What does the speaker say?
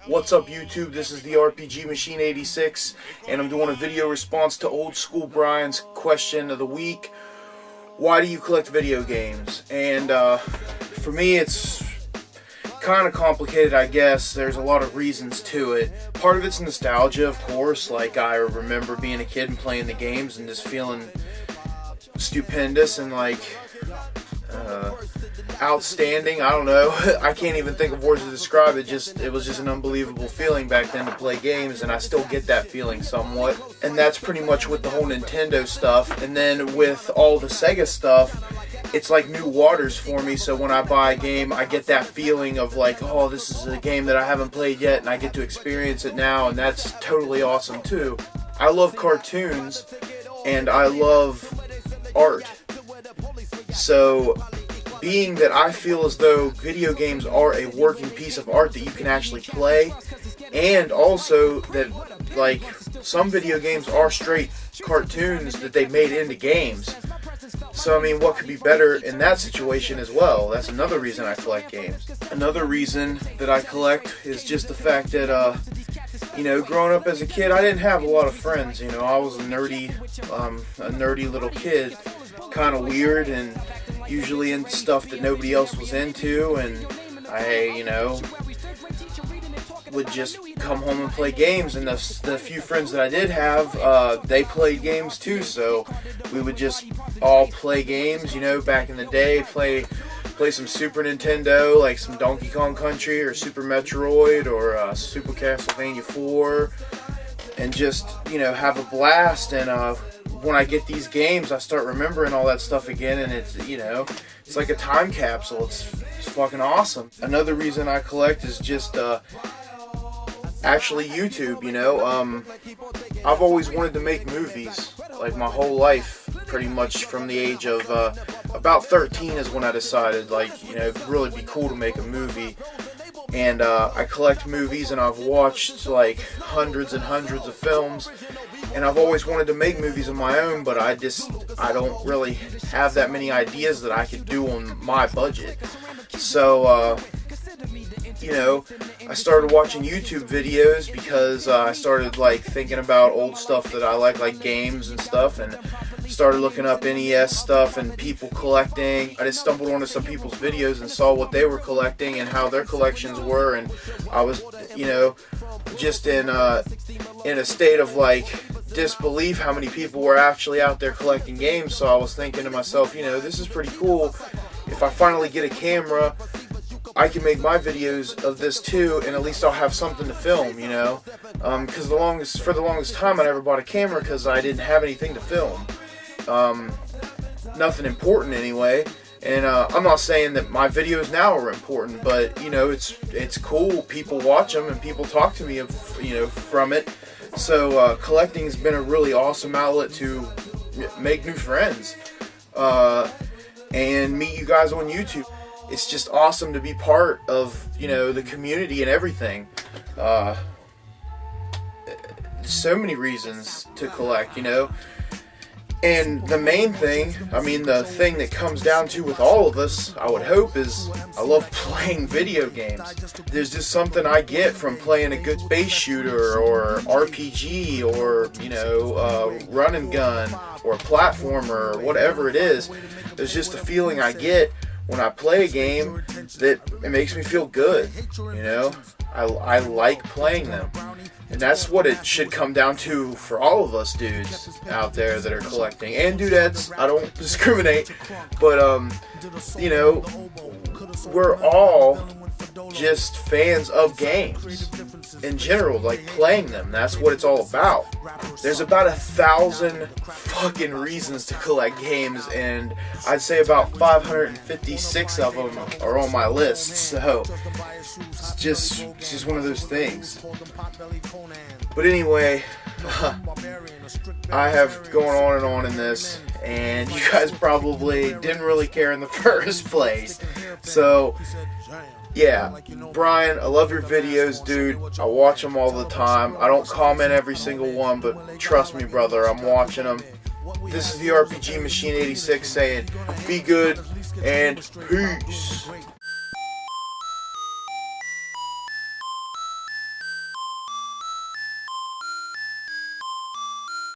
What's up YouTube, this is the RPG Machine 86 and I'm doing a video response to OldSkoolBrian's question of the week. Why do you collect video games? And for me it's kind of complicated, I guess. There's a lot of reasons to it. Part of it's nostalgia, of course. Like, I remember being a kid and playing the games and just feeling stupendous and like outstanding. I don't know. I can't even think of words to describe it. It was just an unbelievable feeling back then to play games, and I still get that feeling somewhat. And that's pretty much with the whole Nintendo stuff. And then with all the Sega stuff, it's like new waters for me. So when I buy a game, I get that feeling of like, oh, this is a game that I haven't played yet, and I get to experience it now, and that's totally awesome too. I love cartoons, and I love art. So being that I feel as though video games are a working piece of art that you can actually play, and also that like some video games are straight cartoons that they made into games. So I mean, what could be better in that situation as well? That's another reason I collect games. Another reason that I collect is just the fact that you know, growing up as a kid, I didn't have a lot of friends. You know, I was a nerdy little kid, kind of weird and usually into stuff that nobody else was into, and I, you know, would just come home and play games, and the few friends that I did have, they played games too, so we would just all play games, you know, back in the day, play some Super Nintendo, like some Donkey Kong Country, or Super Metroid, or Super Castlevania 4, and just, you know, have a blast. And when I get these games, I start remembering all that stuff again, and it's, you know, it's like a time capsule. It's fucking awesome. Another reason I collect is just actually YouTube. You know, I've always wanted to make movies, like my whole life, pretty much from the age of about 13 is when I decided, like, you know, it'd really be cool to make a movie. And I collect movies, and I've watched like hundreds and hundreds of films, and I've always wanted to make movies of my own, but I don't really have that many ideas that I could do on my budget. So you know, I started watching YouTube videos because I started like thinking about old stuff that I like games and stuff, and started looking up NES stuff and people collecting. I just stumbled onto some people's videos and saw what they were collecting and how their collections were, and I was, you know, just in a state of like disbelief how many people were actually out there collecting games. So I was thinking to myself, you know, this is pretty cool. If I finally get a camera, I can make my videos of this too, and at least I'll have something to film, you know, because for the longest time I never bought a camera because I didn't have anything to film. Nothing important anyway. And I'm not saying that my videos now are important, but you know, it's cool. People watch them and people talk to me, you know, from it. So collecting's been a really awesome outlet to make new friends and meet you guys on YouTube. It's just awesome to be part of, you know, the community and everything. So many reasons to collect, you know. And the main thing, I mean, the thing that comes down to with all of us, I would hope, is I love playing video games. There's just something I get from playing a good space shooter or RPG or, you know, run and gun or platformer or whatever it is. There's just a feeling I get when I play a game that it makes me feel good, you know. I like playing them. And that's what it should come down to for all of us dudes out there that are collecting. And dudettes, I don't discriminate. But, you know, we're all just fans of games in general, like playing them. That's what it's all about. There's about 1,000 fucking reasons to collect games, and I'd say about 556 of them are on my list. So it's just one of those things. But anyway, I have gone on and on in this, and you guys probably didn't really care in the first place. So yeah, Brian, I love your videos, dude. I watch them all the time. I don't comment every single one, but trust me, brother, I'm watching them. This is the RPG Machine 86 saying, be good and peace.